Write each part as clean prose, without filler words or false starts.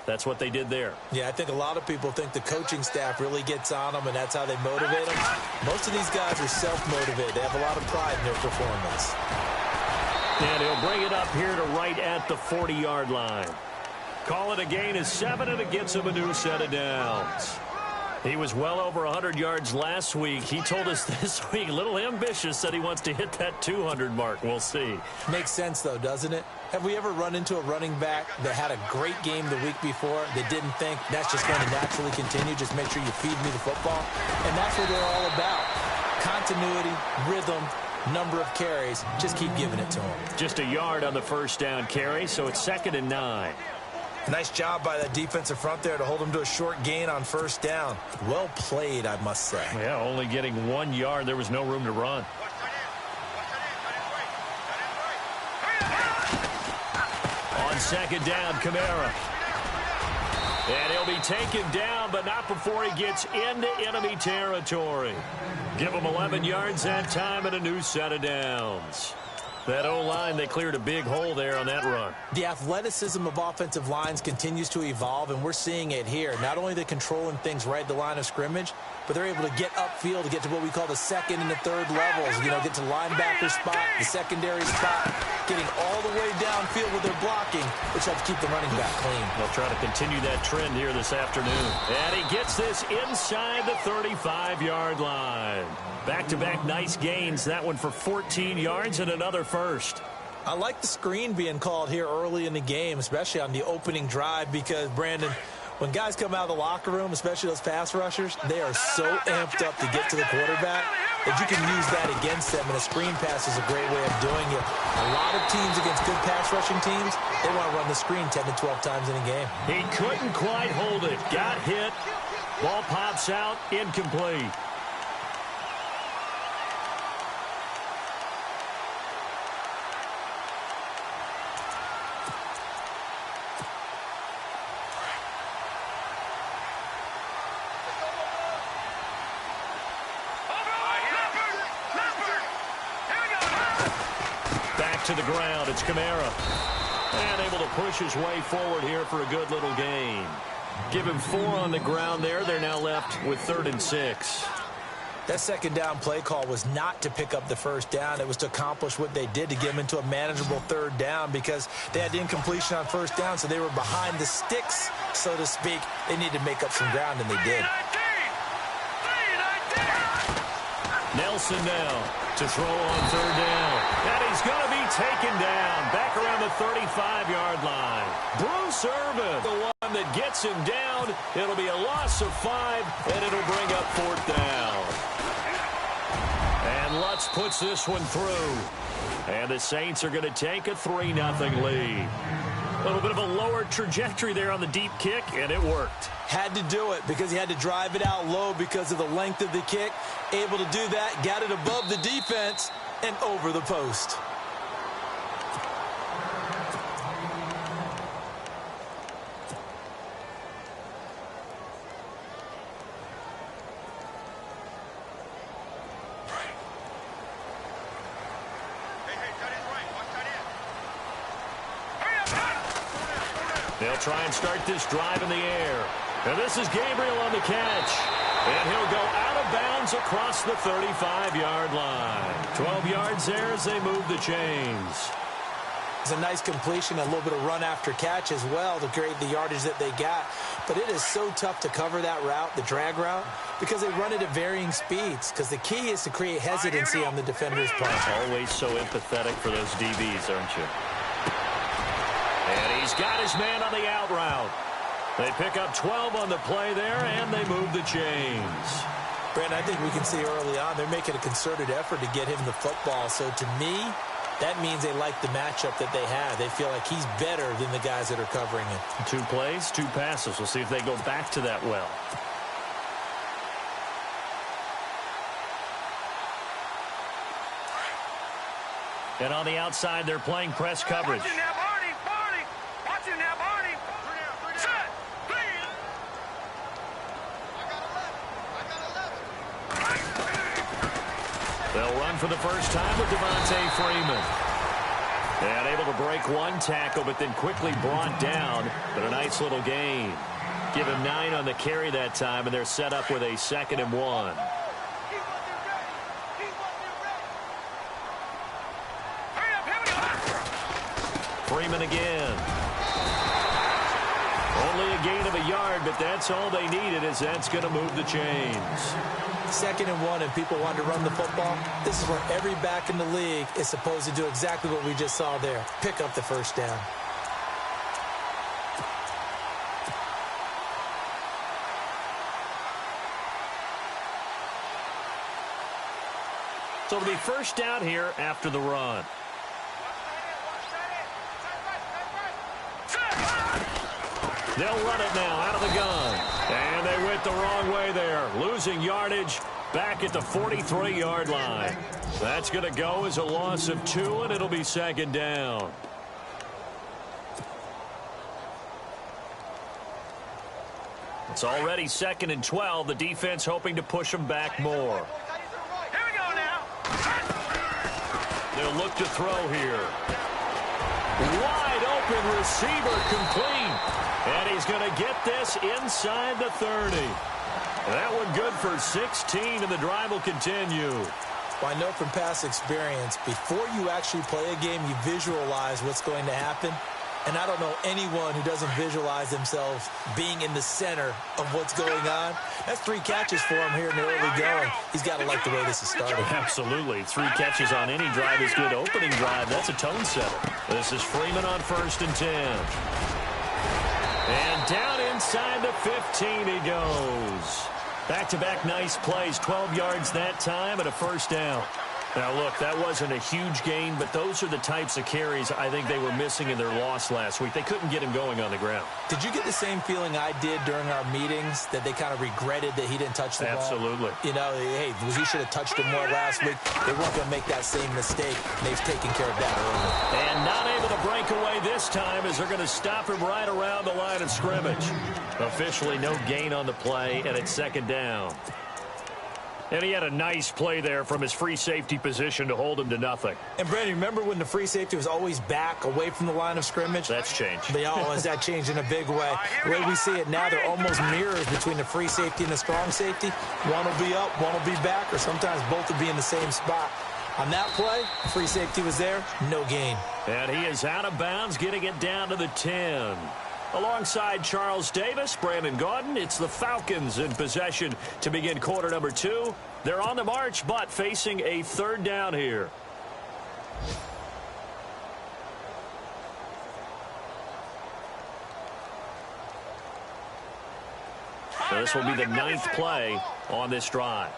That's what they did there. Yeah, I think a lot of people think the coaching staff really gets on them, and that's how they motivate them. Most of these guys are self-motivated. They have a lot of pride in their performance. And he'll bring it up here to right at the 40-yard line. Call it a gain of 7, and it gets him a new set of downs. He was well over 100 yards last week. He told us this week, a little ambitious, said he wants to hit that 200 mark. We'll see. Makes sense, though, doesn't it? Have we ever run into a running back that had a great game the week before that didn't think that's just going to naturally continue? Just make sure you feed me the football. And that's what they're all about. Continuity, rhythm, number of carries. Just keep giving it to him. Just a yard on the first down carry, so it's 2nd and 9. Nice job by that defensive front there to hold him to a short gain on first down. Well played, I must say. Yeah, only getting 1 yard. There was no room to run. On 2nd down, Kamara. And he'll be taken down, but not before he gets into enemy territory. Give him 11 yards that time and a new set of downs. That O-line, they cleared a big hole there on that run. The athleticism of offensive lines continues to evolve, and we're seeing it here. Not only are they controlling things right at the line of scrimmage, but they're able to get upfield to get to what we call the second and the third levels. You know, get to linebacker spot, the secondary spot, getting all the way downfield with their blocking, which helps keep the running back clean. They'll try to continue that trend here this afternoon. And he gets this inside the 35-yard line. Back-to-back nice gains. That one for 14 yards and another first. I like the screen being called here early in the game, especially on the opening drive, because, Brandon, when guys come out of the locker room, especially those pass rushers, they are so amped up to get to the quarterback that you can use that against them, and a screen pass is a great way of doing it. A lot of teams against good pass rushing teams, they want to run the screen 10 to 12 times in a game. He couldn't quite hold it. Got hit. Ball pops out. Incomplete. To the ground, it's Kamara. And able to push his way forward here for a good little gain. Give him 4 on the ground there. They're now left with 3rd and 6. That second down play call was not to pick up the first down. It was to accomplish what they did to get them into a manageable 3rd down, because they had incompletion on first down, so they were behind the sticks, so to speak. They needed to make up some ground, and they did. Nelson now to throw on 3rd down. And he's going to be taken down back around the 35-yard line. Bruce Irvin, the one that gets him down. It'll be a loss of 5, and it'll bring up 4th down. And Lutz puts this one through. And the Saints are going to take a 3-0 lead. A little bit of a lower trajectory there on the deep kick, and it worked. Had to do it because he had to drive it out low because of the length of the kick. Able to do that, got it above the defense and over the post. They'll try and start this drive in the air. And this is Gabriel on the catch. And he'll go out of bounds across the 35-yard line. 12 yards there as they move the chains. It's a nice completion, a little bit of run after catch as well to create the yardage that they got. But it is so tough to cover that route, the drag route, because they run it at varying speeds. Because the key is to create hesitancy on the defender's part. Always so empathetic for those DBs, aren't you? And he's got his man on the out route. They pick up 12 on the play there, and they move the chains. Brandon, I think we can see early on they're making a concerted effort to get him the football. So to me, that means they like the matchup that they have. They feel like he's better than the guys that are covering him. 2 plays, 2 passes. We'll see if they go back to that well. And on the outside, they're playing press coverage. They'll run for the first time with Devontae Freeman. And able to break one tackle, but then quickly brought down. But a nice little gain. Give him 9 on the carry that time, and they're set up with a 2nd and 1. Freeman again. Only a gain of a yard, but that's all they needed, as that's going to move the chains. 2nd and 1, and people want to run the football. This is where every back in the league is supposed to do exactly what we just saw there. Pick up the first down. So it'll be first down here after the run. They'll run it now out of the gun. And they went the wrong way there. Losing yardage back at the 43-yard line. That's going to go as a loss of 2, and it'll be 2nd down. It's already 2nd and 12. The defense hoping to push them back more. Here we go now. They'll look to throw here. Wide open receiver complete. And he's going to get this inside the 30. That one good for 16, and the drive will continue. Well, I know from past experience, before you actually play a game, you visualize what's going to happen. And I don't know anyone who doesn't visualize themselves being in the center of what's going on. That's 3 catches for him here in the early going. He's got to like the way this is started. Absolutely. 3 catches on any drive is good. Opening drive, that's a tone setter. This is Freeman on 1st and 10. And down inside the 15 he goes. Back-to-back nice plays, 12 yards that time and a first down. Now, look, that wasn't a huge gain, but those are the types of carries I think they were missing in their loss last week. They couldn't get him going on the ground. Did you get the same feeling I did during our meetings, that they kind of regretted that he didn't touch the ball? Absolutely. You know, hey, he should have touched it more last week. They weren't going to make that same mistake. They've taken care of that early. And not able to break away this time, as they're going to stop him right around the line of scrimmage. Officially no gain on the play, and it's 2nd down. And he had a nice play there from his free safety position to hold him to nothing. And, Brandon, remember when the free safety was always back away from the line of scrimmage? That's changed. But has that changed in a big way? The way we see it now, they're almost mirrors between the free safety and the strong safety. One will be up, one will be back, or sometimes both will be in the same spot. On that play, free safety was there, no gain. And he is out of bounds, getting it down to the 10. Alongside Charles Davis, Brandon Gaudin, it's the Falcons in possession to begin quarter number 2. They're on the march, but facing a 3rd down here. So this will be the 9th play on this drive.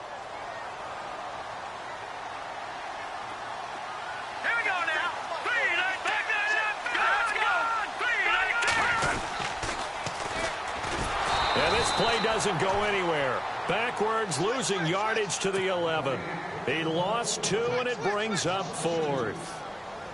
Play doesn't go anywhere. Backwards, losing yardage to the 11. He lost 2, and it brings up 4th.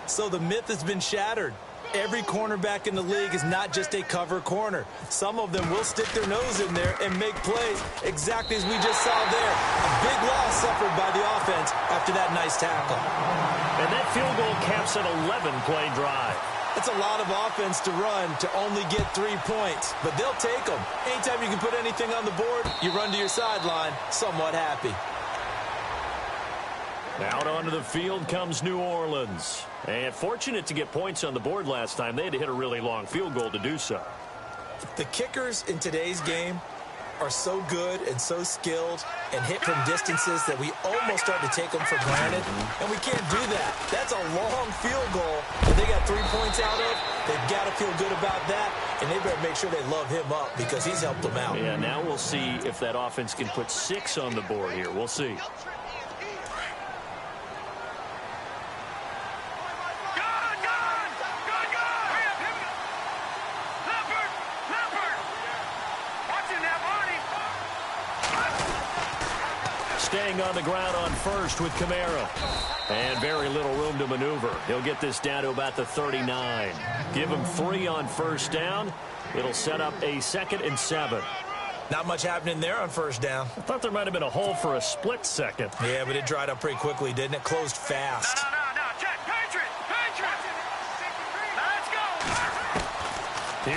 So the myth has been shattered. Every cornerback in the league is not just a cover corner. Some of them will stick their nose in there and make plays exactly as we just saw there. A big loss suffered by the offense after that nice tackle. And that field goal caps an 11-play drive. It's a lot of offense to run to only get 3 points, but they'll take them. Anytime you can put anything on the board, you run to your sideline somewhat happy. Out onto the field comes New Orleans. And fortunate to get points on the board last time. They had to hit a really long field goal to do so. The kickers in today's game are so good and so skilled and hit from distances that we almost start to take them for granted, and we can't do that. That's a long field goal that they got 3 points out of. They've got to feel good about that, and they better make sure they love him up because he's helped them out. Yeah, now we'll see if that offense can put 6 on the board here. We'll see. Staying on the ground on first with Kamara. And very little room to maneuver. He'll get this down to about the 39. Give him 3 on first down. It'll set up a 2nd and 7. Not much happening there on first down. I thought there might have been a hole for a split second. Yeah, but it dried up pretty quickly, didn't it? Closed fast. No. Check. Patriot.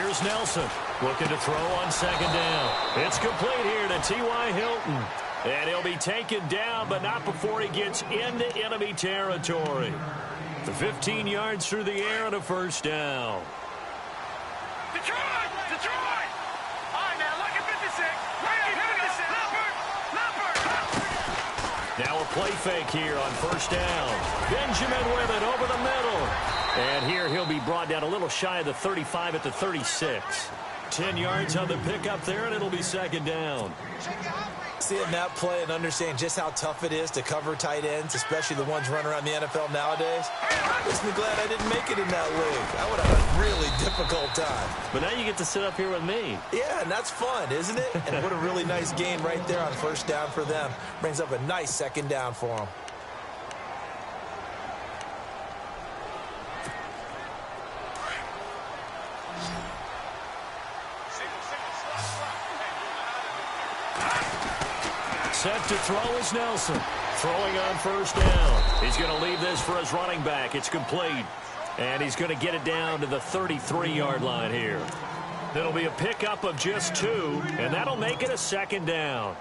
Here's Nelson looking to throw on second down. It's complete here to T.Y. Hilton. And he'll be taken down, but not before he gets into enemy territory. The 15 yards through the air and a first down. Detroit! Detroit! All right, now, look at 56. Now a play fake here on first down. Benjamin with it over the middle. And here he'll be brought down a little shy of the 35 at the 36. 10 yards on the pickup there, and it'll be second down. Seeing that play and understand just how tough it is to cover tight ends, especially the ones running around the NFL nowadays, makes me glad I didn't make it in that league. I would have a really difficult time. But now you get to sit up here with me. Yeah, and that's fun, isn't it? And what a really nice gain right there on first down for them. Brings up a nice second down for them. Set to throw is Nelson. Throwing on first down. He's going to leave this for his running back. It's complete. And he's going to get it down to the 33-yard line here. It'll be a pickup of just 2, and that'll make it a second down.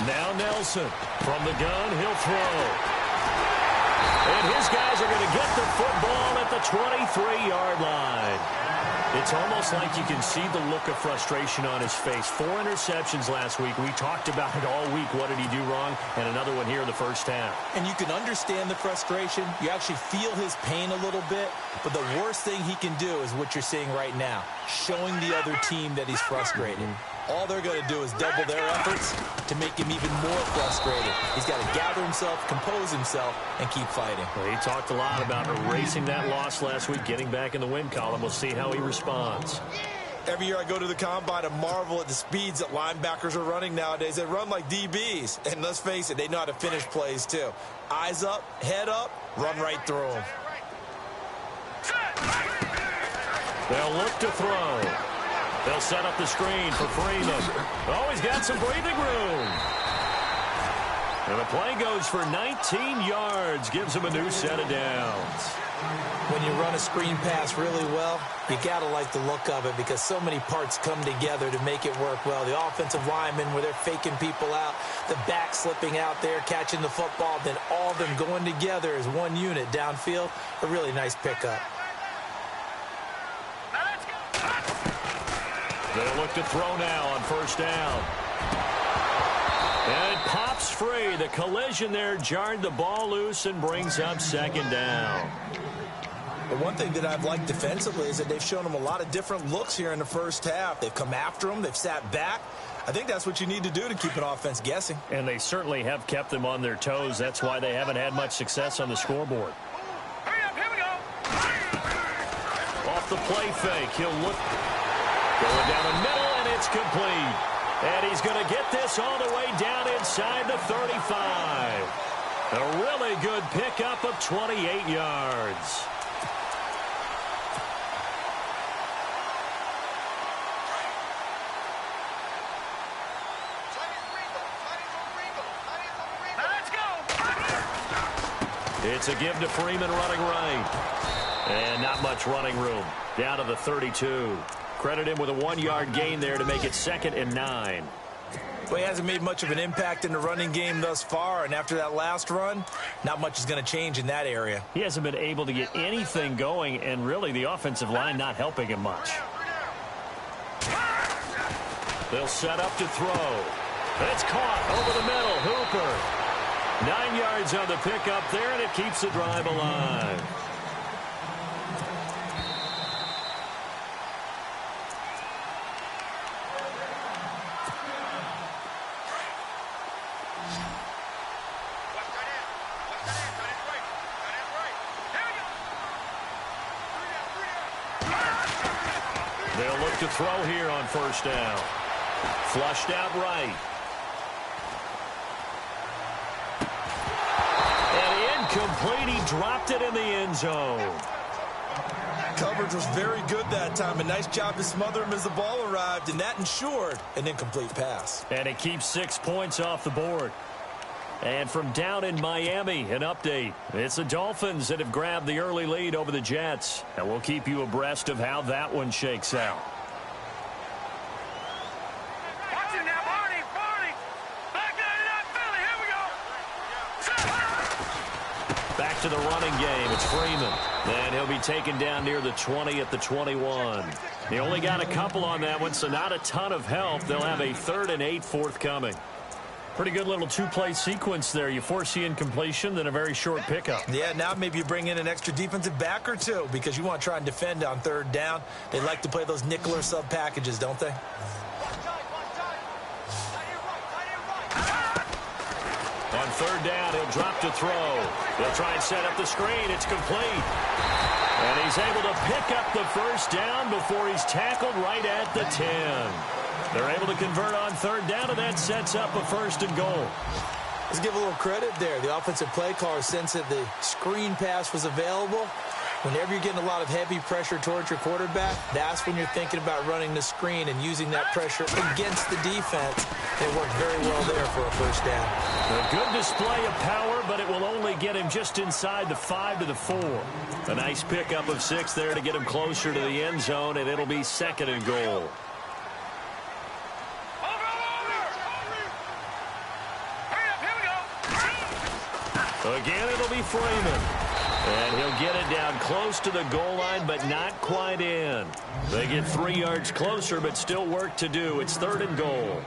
Now Nelson from the gun, he'll throw. And his guys are going to get the football at the 23-yard line. It's almost like you can see the look of frustration on his face. 4 interceptions last week. We talked about it all week. What did he do wrong? And another one here in the first half. And you can understand the frustration. You actually feel his pain a little bit. But the worst thing he can do is what you're seeing right now, showing the other team that he's frustrated. All they're going to do is double their efforts to make him even more frustrated. He's got to gather himself, compose himself, and keep fighting. Well, he talked a lot about erasing that loss last week, getting back in the win column. We'll see how he responds. Every year I go to the combine and marvel at the speeds that linebackers are running nowadays. They run like DBs. And let's face it, they know how to finish plays too. Eyes up, head up, run right through them. They'll look to throw. They'll set up the screen for Freeman. Oh, he's got some breathing room. And the play goes for 19 yards. Gives him a new set of downs. When you run a screen pass really well, you got to like the look of it because so many parts come together to make it work well. The offensive linemen, where they're faking people out, the back slipping out there, catching the football, then all of them going together as one unit downfield. A really nice pickup. They'll look to throw now on first down. And it pops free. The collision there jarred the ball loose and brings up second down. The one thing that I've liked defensively is that they've shown him a lot of different looks here in the first half. They've come after him. They've sat back. I think that's what you need to do to keep an offense guessing. And they certainly have kept them on their toes. That's why they haven't had much success on the scoreboard. Hurry up, here we go. Off the play fake, he'll look. Going down the middle, and it's complete. And he's going to get this all the way down inside the 35. A really good pickup of 28 yards. It's a give to Freeman running right. And not much running room. Down to the 32. Credit him with a 1-yard gain there to make it 2nd and 9. Well, he hasn't made much of an impact in the running game thus far, and after that last run, not much is going to change in that area. He hasn't been able to get anything going, and really the offensive line not helping him much. They'll set up to throw. It's caught over the middle. Hooper. 9 yards on the pickup there, and it keeps the drive alive. They'll look to throw here on first down. Flushed out right. And incomplete. He dropped it in the end zone. Coverage was very good that time. A nice job to smother him as the ball arrived, and that ensured an incomplete pass. And it keeps 6 points off the board. And from down in Miami, an update. It's the Dolphins that have grabbed the early lead over the Jets. And we'll keep you abreast of how that one shakes out. Watch it now, Barney. Back it up, Philly. Here we go. Back to the running game. It's Freeman. And he'll be taken down near the 20 at the 21. He only got a couple on that one, so not a ton of help. They'll have a 3rd and 8 forthcoming. Pretty good little two-play sequence there. You force the incompletion, then a very short pickup. Yeah, now maybe you bring in an extra defensive back or two because you want to try and defend on 3rd down. They like to play those nickel or sub packages, don't they? On 3rd down, he'll drop to throw. He'll try and set up the screen. It's complete. And he's able to pick up the 1st down before he's tackled right at the 10. They're able to convert on 3rd down, and that sets up a 1st and goal. Let's give a little credit there. The offensive play caller sensed that the screen pass was available. Whenever you're getting a lot of heavy pressure towards your quarterback, that's when you're thinking about running the screen and using that pressure against the defense. It worked very well there for a 1st down. A good display of power, but it will only get him just inside the 5 to the 4. A nice pickup of 6 there to get him closer to the end zone, and it'll be 2nd and goal. Again, it'll be Freeman. And he'll get it down close to the goal line, but not quite in. They get 3 yards closer, but still work to do. It's 3rd and goal.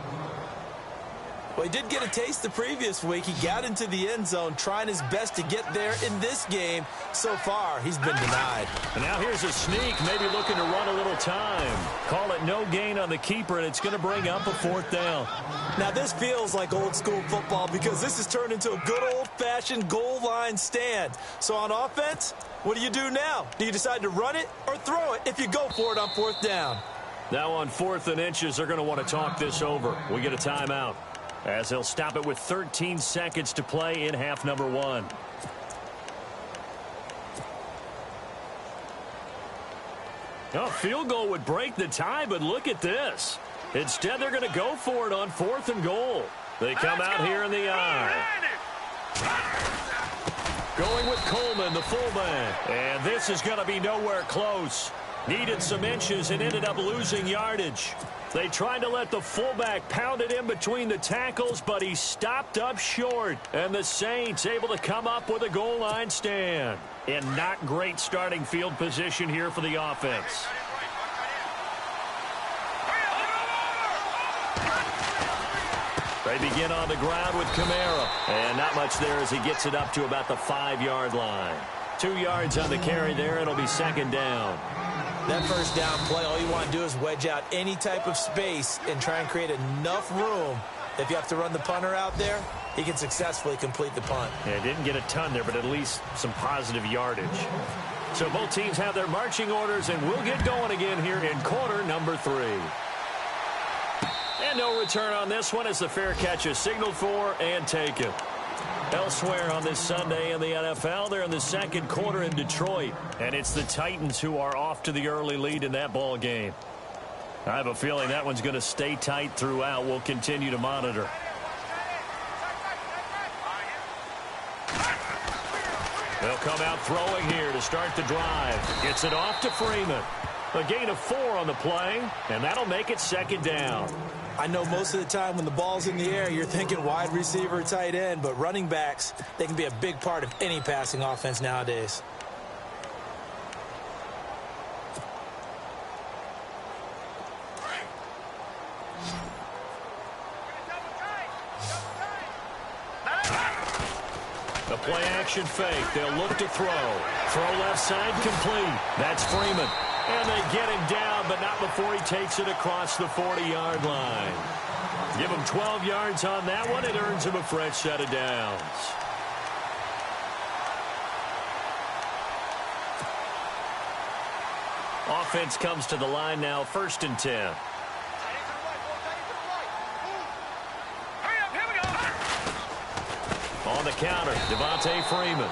Well, he did get a taste the previous week. He got into the end zone, trying his best to get there in this game. So far, he's been denied. And now here's a sneak, maybe looking to run a little time. Call it no gain on the keeper, and it's going to bring up a 4th down. Now, this feels like old-school football because this has turned into a good old-fashioned goal line stand. So on offense, what do you do now? Do you decide to run it or throw it if you go for it on 4th down? Now on 4th and inches, they're going to want to talk this over. We get a timeout, as they'll stop it with 13 seconds to play in half number 1. A field goal would break the tie, but look at this. Instead, they're going to go for it on 4th and goal. They come out here in the I. Going with Coleman, the fullback. And this is going to be nowhere close. Needed some inches and ended up losing yardage. They tried to let the fullback pound it in between the tackles, but he stopped up short. And the Saints able to come up with a goal line stand. And not great starting field position here for the offense. They begin on the ground with Kamara. And not much there as he gets it up to about the 5-yard line. 2 yards on the carry there. It'll be 2nd down. That 1st down play, all you want to do is wedge out any type of space and try and create enough room. If you have to run the punter out there, he can successfully complete the punt. Yeah, didn't get a ton there, but at least some positive yardage. So both teams have their marching orders, and we'll get going again here in quarter number 3. And no return on this one as the fair catch is signaled for and taken. Elsewhere on this Sunday in the NFL, they're in the 2nd quarter in Detroit. And it's the Titans who are off to the early lead in that ball game. I have a feeling that one's going to stay tight throughout. We'll continue to monitor. They'll come out throwing here to start the drive. Gets it off to Freeman. A gain of 4 on the play, and that'll make it 2nd down. I know most of the time when the ball's in the air, you're thinking wide receiver, tight end, but running backs, they can be a big part of any passing offense nowadays. The play action fake. They'll look to throw. Throw left side complete. That's Freeman. And they get him down, but not before he takes it across the 40-yard line. Give him 12 yards on that one. It earns him a fresh set of downs. Offense comes to the line now, 1st and 10. On the counter, Devontae Freeman.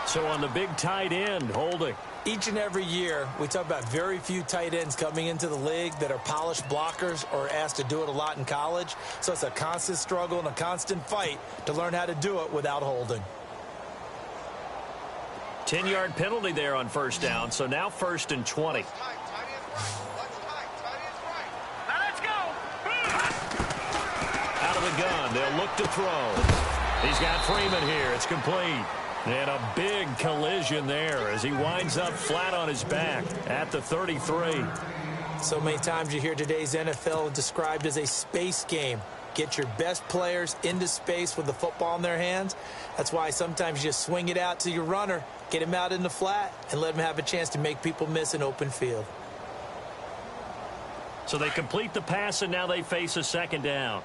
So on the big tight end, holding. Each and every year, we talk about very few tight ends coming into the league that are polished blockers or asked to do it a lot in college. So it's a constant struggle and a constant fight to learn how to do it without holding. 10-yard penalty there on first down, so now 1st and 20. Out of the gun, they'll look to throw. He's got Freeman here. It's complete. And a big collision there as he winds up flat on his back at the 33. So many times you hear today's NFL described as a space game. Get your best players into space with the football in their hands. That's why sometimes you just swing it out to your runner, get him out in the flat, and let him have a chance to make people miss an open field. So they complete the pass, and now they face a 2nd down.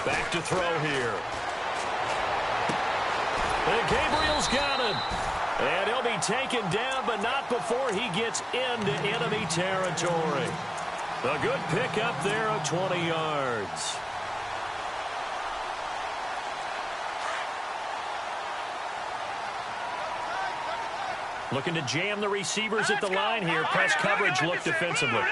Back to throw here. And Gabriel's got it. And he'll be taken down, but not before he gets into enemy territory. A good pickup there of 20 yards. Looking to jam the receivers at the line here. Press coverage look defensively.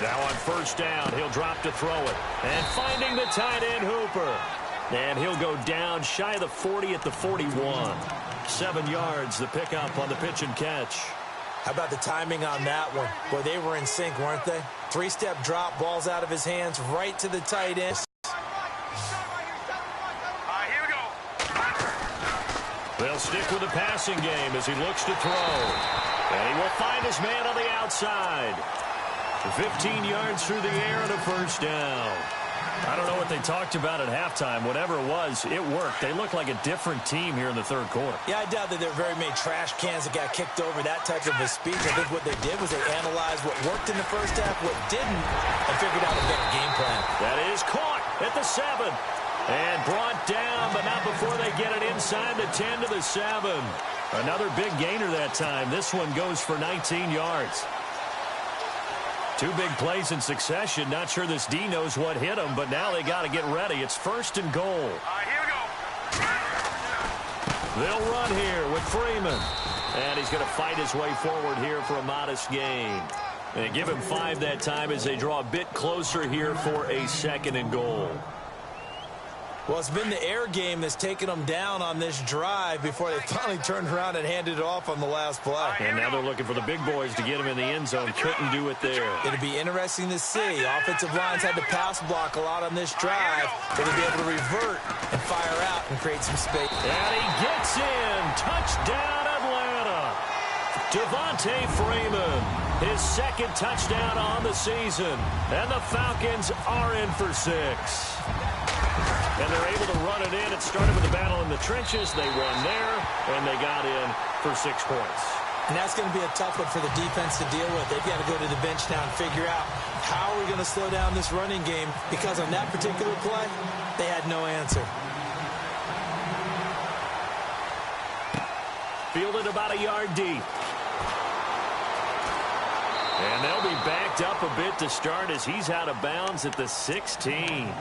Now on first down, he'll drop to throw it. And finding the tight end Hooper. And he'll go down shy of the 40 at the 41. 7 yards, the pickup on the pitch and catch. How about the timing on that one? Boy, they were in sync, weren't they? 3-step drop, balls out of his hands, right to the tight end. They'll stick with the passing game as he looks to throw. And he will find his man on the outside. 15 yards through the air and a first down. I don't know what they talked about at halftime. Whatever it was, it worked. They look like a different team here in the 3rd quarter. Yeah, I doubt that there were very many trash cans that got kicked over, that type of a speech. I think what they did was they analyzed what worked in the first half, what didn't, and figured out a better game plan. That is caught at the 7. And brought down, but not before they get it inside the 10 to the 7. Another big gainer that time. This one goes for 19 yards. 2 big plays in succession. Not sure this D knows what hit him, but now they got to get ready. It's 1st and goal. Here we go. They'll run here with Freeman. And he's going to fight his way forward here for a modest gain. And they give him 5 that time as they draw a bit closer here for a 2nd and goal. Well, it's been the air game that's taken them down on this drive before they finally turned around and handed it off on the last play. And now they're looking for the big boys to get him in the end zone. Couldn't do it there. It'll be interesting to see. Offensive lines had to pass block a lot on this drive. They're going to be able to revert and fire out and create some space. And he gets in. Touchdown, Atlanta. Devontae Freeman, his 2nd touchdown on the season. And the Falcons are in for 6. And they're able to run it in. It started with a battle in the trenches. They won there, and they got in for 6 points. And that's going to be a tough one for the defense to deal with. They've got to go to the bench now and figure out how are we going to slow down this running game, because on that particular play, they had no answer. Fielded about a yard deep. And they'll be backed up a bit to start as he's out of bounds at the 16.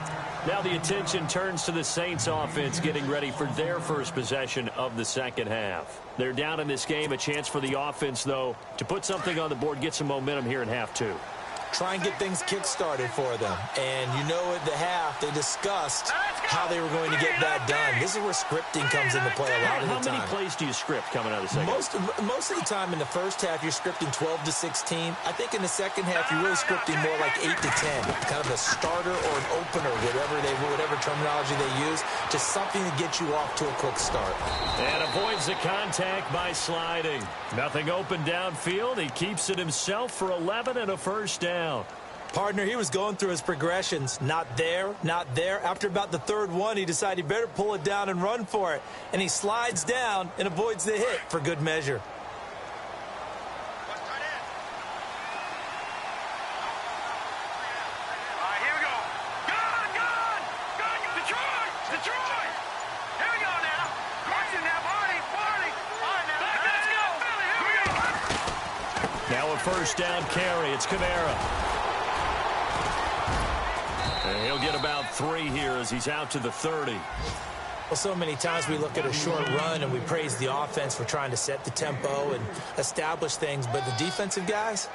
Now the attention turns to the Saints offense getting ready for their first possession of the 2nd half. They're down in this game. A chance for the offense, though, to put something on the board, get some momentum here in half 2. Try and get things kick-started for them. And you know at the half, they discussed how they were going to get that done. This is where scripting comes into play a lot of the time. How many plays do you script coming out of the 2nd? Most of the time in the first half, you're scripting 12 to 16. I think in the 2nd half, you're really scripting more like 8 to 10. Kind of a starter or an opener, whatever terminology they use. Just something to get you off to a quick start. And avoids the contact by sliding. Nothing open downfield. He keeps it himself for 11 and a first down. Partner, he was going through his progressions. Not there, not there. After about the 3rd one, he decided he better pull it down and run for it. And he slides down and avoids the hit for good measure. Here we go. Gone! Detroit! Here we go now. Marching now, party! All right, now. Let's go. Here we go. Now a first down carry. It's Kamara. He'll get about 3 here as he's out to the 30. Well, so many times we look at a short run and we praise the offense for trying to set the tempo and establish things. But the defensive guys,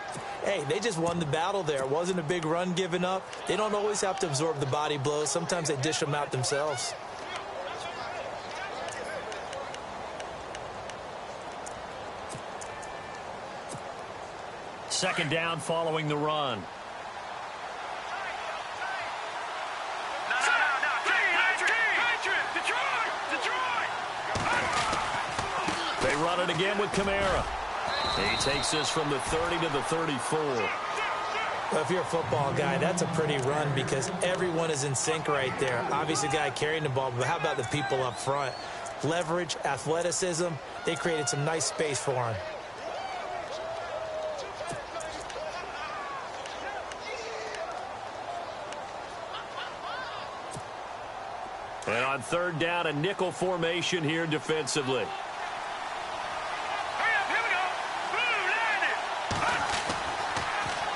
hey, they just won the battle there. It wasn't a big run given up. They don't always have to absorb the body blows. Sometimes they dish them out themselves. Second down following the run. They run it again with Kamara. He takes this from the 30 to the 34. Well, if you're a football guy, that's a pretty run because everyone is in sync right there. Obviously, the guy carrying the ball, but how about the people up front? Leverage, athleticism, they created some nice space for him. And on third down, a nickel formation here defensively.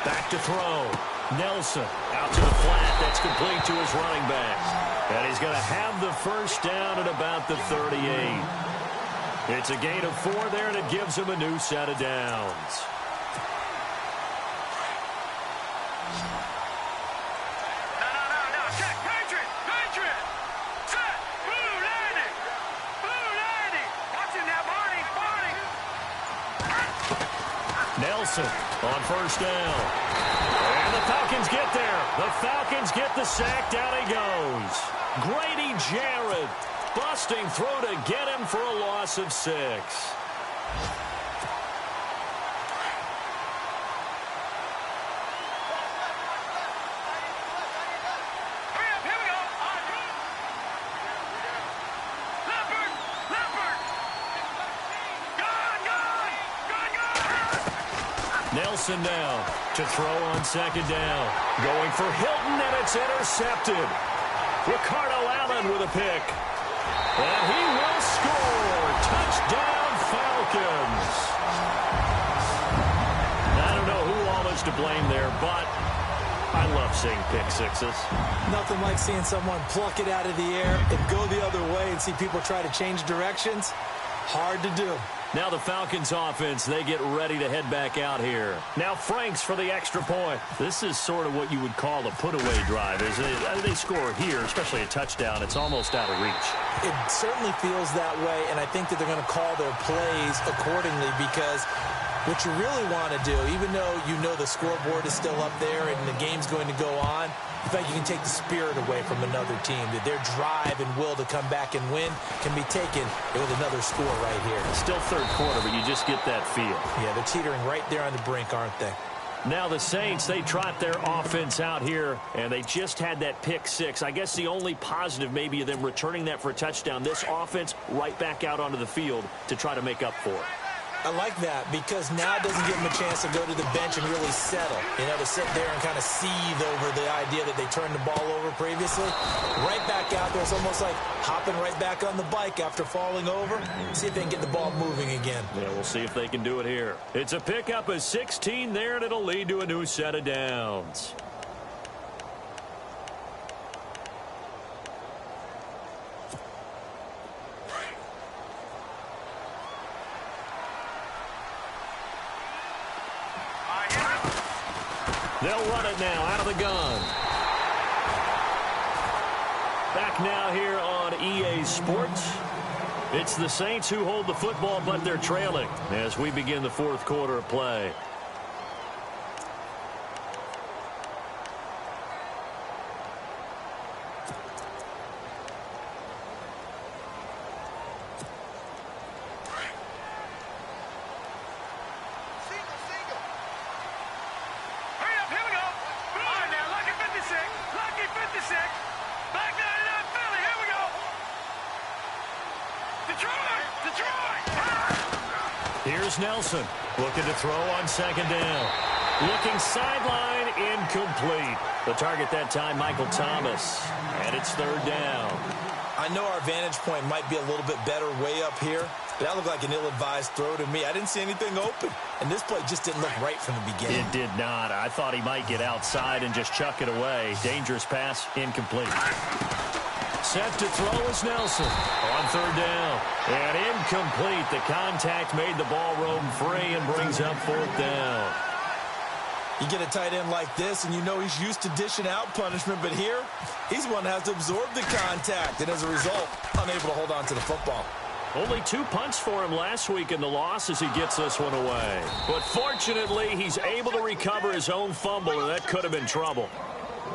Back to throw. Nelson out to the flat. That's complete to his running back. And he's going to have the first down at about the 38. It's a gain of 4 there, and it gives him a new set of downs. Nelson on first down. And the Falcons get there. The Falcons get the sack. Down he goes. Grady Jarrett busting through to get him for a loss of 6. Nelson now to throw on second down. Going for Hilton, and it's intercepted. Ricardo Allen with a pick. And he will score. Touchdown, Falcons. I don't know who all is to blame there, but I love seeing pick sixes. Nothing like seeing someone pluck it out of the air and go the other way and see people try to change directions. Hard to do. Now the Falcons offense, they get ready to head back out here. Now Franks for the extra point. This is sort of what you would call a put-away drive, isn't it? They score here, especially a touchdown. It's almost out of reach. It certainly feels that way, and I think that they're going to call their plays accordingly because what you really want to do, even though you know the scoreboard is still up there and the game's going to go on, in fact, you can take the spirit away from another team. That their drive and will to come back and win can be taken with another score right here. Still third quarter, but you just get that feel. Yeah, they're teetering right there on the brink, aren't they? Now the Saints, they trot their offense out here, and they just had that pick six. I guess the only positive maybe of them returning that for a touchdown. This offense right back out onto the field to try to make up for it. I like that because now it doesn't give them a chance to go to the bench and really settle. You know, to sit there and kind of seethe over the idea that they turned the ball over previously. Right back out there. It's almost like hopping right back on the bike after falling over. See if they can get the ball moving again. Yeah, we'll see if they can do it here. It's a pickup of 16 there, and it'll lead to a new set of downs. They'll run it now out of the gun. Back now here on EA Sports. It's the Saints who hold the football, but they're trailing as we begin the fourth quarter of play. Here's Nelson looking to throw on second down. Looking sideline, incomplete. The target that time, Michael Thomas. And it's third down. I know our vantage point might be a little bit better way up here, That looked like an ill-advised throw to me. I didn't see anything open, and this play just didn't look right from the beginning. It did not. I thought he might get outside and just chuck it away. Dangerous pass, incomplete. Set to throw is Nelson on third down. And incomplete. The contact made the ball roam free and brings up fourth down. You get a tight end like this, and you know he's used to dishing out punishment, but here, he's one that has to absorb the contact, and as a result, unable to hold on to the football. Only 2 punts for him last week in the loss as he gets this one away. But fortunately, he's able to recover his own fumble, and that could have been trouble.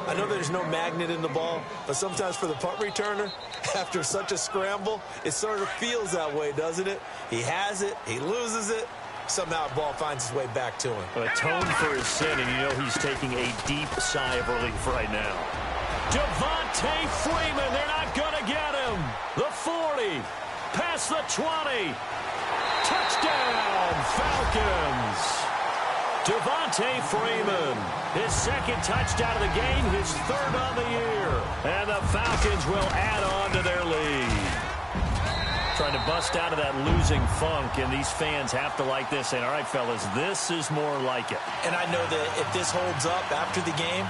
I know there's no magnet in the ball, but sometimes for the punt returner, after such a scramble, it sort of feels that way, doesn't it? He has it, he loses it, somehow the ball finds its way back to him. Atoned for his sin, and you know he's taking a deep sigh of relief right now. Devontae Freeman, they're not going to get him. The 40, past the 20. Touchdown, Falcons. Devontae Freeman, his second touchdown of the game, his third on the year. And the Falcons will add on to their lead. Trying to bust out of that losing funk, and these fans have to like this. And all right, fellas, this is more like it. And I know that if this holds up after the game,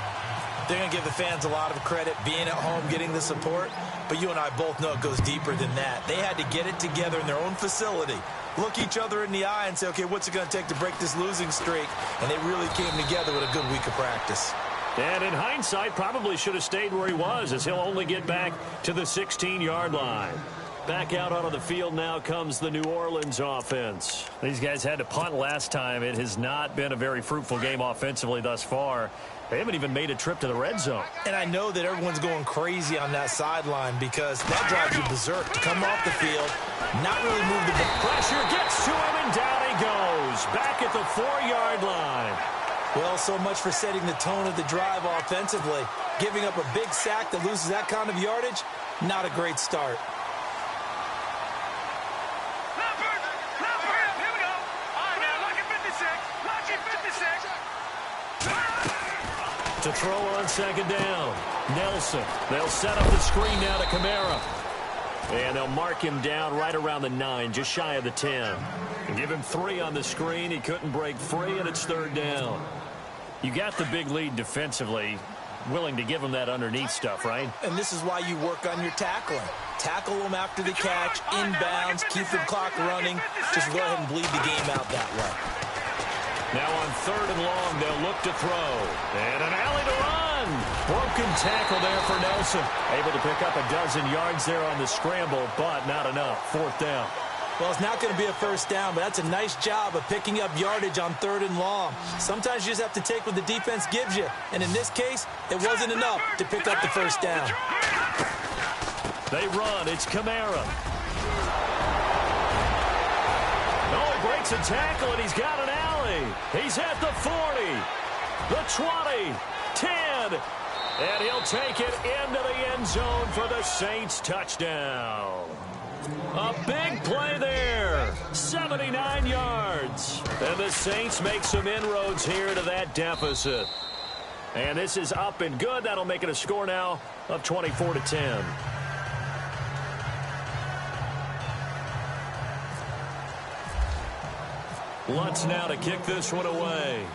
they're going to give the fans a lot of credit, being at home, getting the support. But you and I both know it goes deeper than that. They had to get it together in their own facility, look each other in the eye and say, okay, what's it going to take to break this losing streak? And they really came together with a good week of practice. And in hindsight, probably should have stayed where he was, as he'll only get back to the 16-yard line. Back out onto the field now comes the New Orleans offense. These guys had to punt last time. It has not been a very fruitful game offensively thus far. They haven't even made a trip to the red zone. And I know that everyone's going crazy on that sideline because that drives you berserk to come off the field, not really move the ball. Pressure gets to him, and down he goes. Back at the 4-yard line. Well, so much for setting the tone of the drive offensively. Giving up a big sack that loses that kind of yardage, not a great start. To throw on second down, Nelson. They'll set up the screen now to Kamara. And they'll mark him down right around the 9, just shy of the 10. And give him 3 on the screen. He couldn't break free, and it's third down. You got the big lead defensively, willing to give him that underneath stuff, right? And this is why you work on your tackling. Tackle them after the catch, inbounds, keep the clock running. Just go ahead and bleed the game out that way. Now on third and long, they'll look to throw. And an alley to run. Broken tackle there for Nelson. Able to pick up a dozen yards there on the scramble, but not enough. Fourth down. Well, it's not going to be a first down, but that's a nice job of picking up yardage on third and long. Sometimes you just have to take what the defense gives you. And in this case, it wasn't enough to pick up the first down. They run. It's Kamara. Oh, he breaks a tackle, and he's got an alley. He's at the 40, the 20, 10, and he'll take it into the end zone for the Saints touchdown. A big play there, 79 yards. And the Saints make some inroads here to that deficit. And this is up and good. That'll make it a score now of 24-10. Lutz now to kick this one away.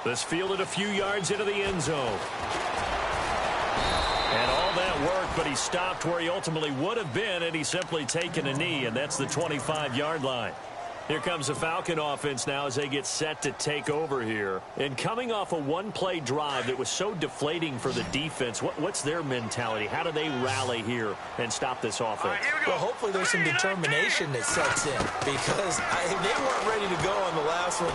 This fielded a few yards into the end zone. And all that work, but he stopped where he ultimately would have been, and he's simply taken a knee, and that's the 25-yard line. Here comes the Falcon offense now as they get set to take over here. And coming off a one-play drive that was so deflating for the defense, what's their mentality? How do they rally here and stop this offense? Well, hopefully there's some determination that sets in because they weren't ready to go on the last one.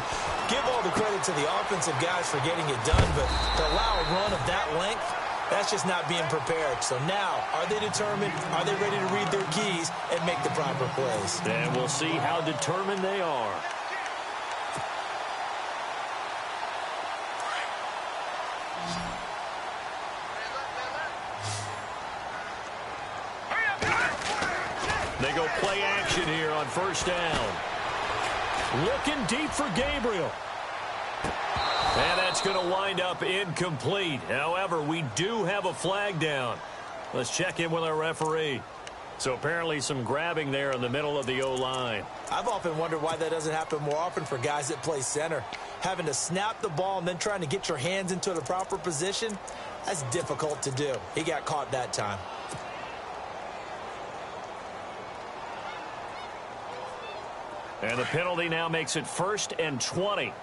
Give all the credit to the offensive guys for getting it done, but to allow a run of that length, that's just not being prepared. So now, are they determined? Are they ready to read their keys and make the proper plays? And we'll see how determined they are. They go play action here on first down. Looking deep for Gabriel. And that's going to wind up incomplete. However, we do have a flag down. Let's check in with our referee. So apparently some grabbing there in the middle of the O-line. I've often wondered why that doesn't happen more often for guys that play center. Having to snap the ball and then trying to get your hands into the proper position, that's difficult to do. He got caught that time. And the penalty now makes it 1st and 20. Here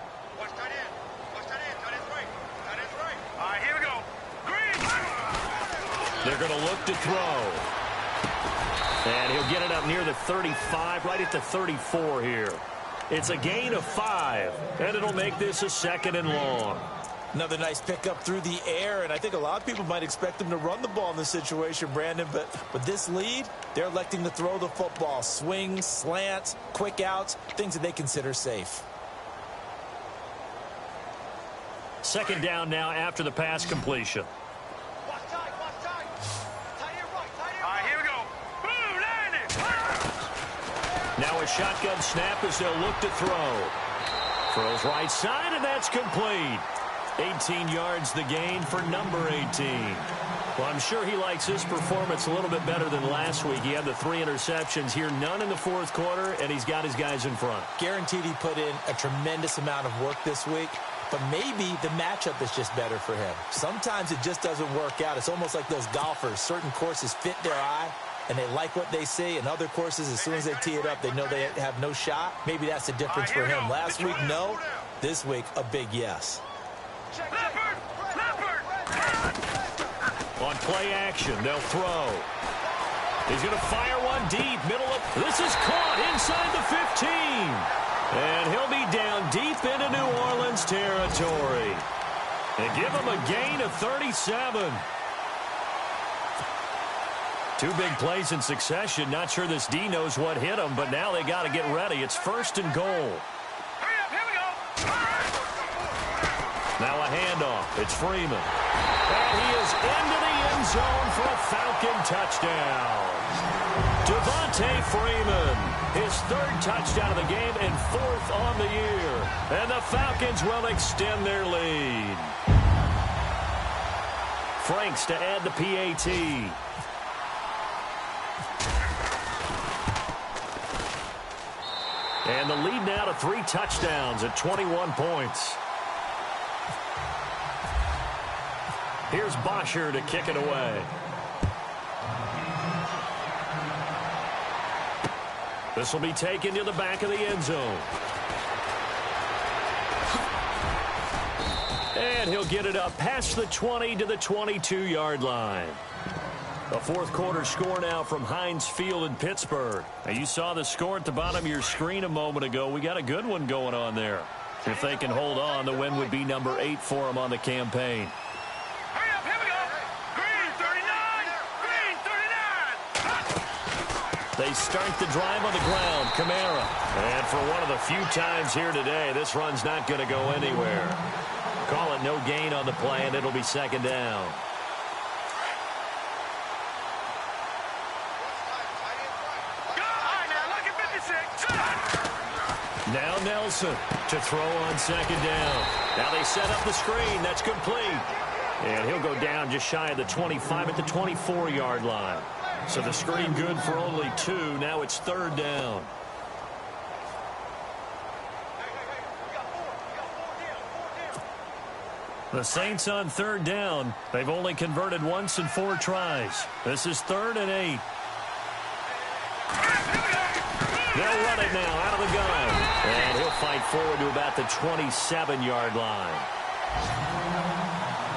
we go. Green. They're going to look to throw. And he'll get it up near the 35, right at the 34 here. It's a gain of 5, and it'll make this a 2nd and long. Another nice pickup through the air, and I think a lot of people might expect them to run the ball in this situation, Brandon, but with this lead, they're electing to throw the football. Swings, slants, quick outs, things that they consider safe. 2nd down now after the pass completion. Here we go. Boom, landed. Now a shotgun snap as they'll look to throw. Throws right side, and that's complete. 18 yards the gain for number 18. Well, I'm sure he likes his performance a little bit better than last week. He had the 3 interceptions here, none in the 4th quarter, and he's got his guys in front. Guaranteed he put in a tremendous amount of work this week, but maybe the matchup is just better for him. Sometimes it just doesn't work out. It's almost like those golfers. Certain courses fit their eye, and they like what they see. And other courses, as soon as they tee it up, they know they have no shot. Maybe that's the difference for him. Last week, no. This week, a big yes. On play action, they'll throw. He's going to fire one deep, middle of. This is caught inside the 15. And he'll be down deep into New Orleans territory. And give him a gain of 37. 2 big plays in succession. Not sure this D knows what hit him, but now they got to get ready. It's 1st and goal. Now a handoff. It's Freeman. And he is into the end zone for a Falcon touchdown. Devontae Freeman, his 3rd touchdown of the game and 4th on the year. And the Falcons will extend their lead. Franks to add the PAT. And the lead now to 3 touchdowns at 21 points. Here's Bosher to kick it away. This will be taken to the back of the end zone. And he'll get it up past the 20 to the 22-yard line. A 4th quarter score now from Heinz Field in Pittsburgh. Now you saw the score at the bottom of your screen a moment ago. We got a good one going on there. If they can hold on, the win would be number 8 for them on the campaign. They start the drive on the ground. Kamara. And for one of the few times here today, this run's not going to go anywhere. Call it no gain on the play, and it'll be 2nd down. Now Nelson to throw on 2nd down. Now they set up the screen. That's complete. And he'll go down just shy of the 25 at the 24-yard line. So the screen good for only 2. Now it's 3rd down. The Saints on 3rd down. They've only converted once in 4 tries. This is 3rd and 8. They'll run it now out of the gun. And he'll fight forward to about the 27-yard line.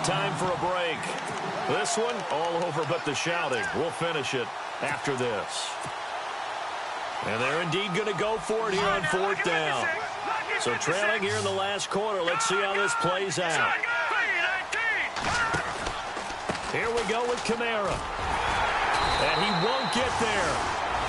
Time for a break. This one, all over but the shouting. We'll finish it after this. And they're indeed going to go for it here on 4th down. So trailing here in the last quarter. Let's see how this plays out. Here we go with Kamara. And he won't get there.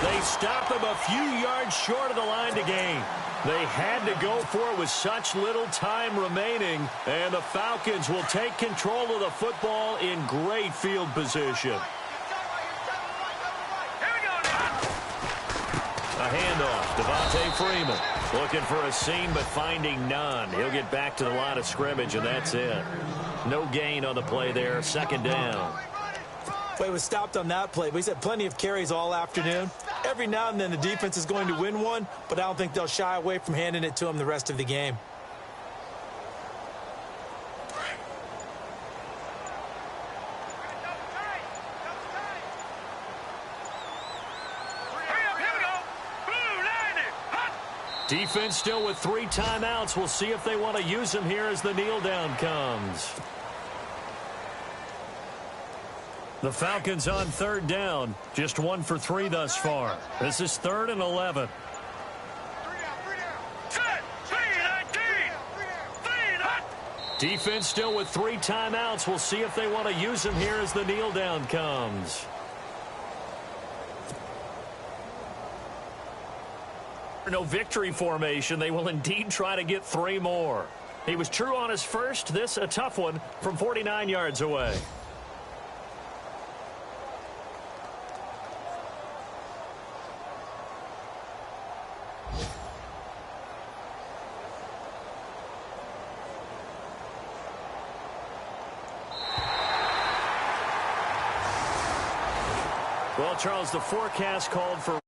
They stop him a few yards short of the line to gain. They had to go for it with such little time remaining, and the Falcons will take control of the football in great field position. A handoff. Devontae Freeman looking for a seam but finding none. He'll get back to the line of scrimmage, and that's it. No gain on the play there. 2nd down. Well, he was stopped on that play, but he's had plenty of carries all afternoon. Every now and then the defense is going to win one, but I don't think they'll shy away from handing it to him the rest of the game. Defense still with 3 timeouts. We'll see if they want to use them here as the kneel down comes. The Falcons on 3rd down. Just 1 for 3 thus far. This is 3rd and 11. Defense still with 3 timeouts. We'll see if they want to use them here as the kneel down comes. No victory formation. They will indeed try to get 3 more. He was true on his first. This a tough one from 49 yards away. Well, Charles, the forecast called for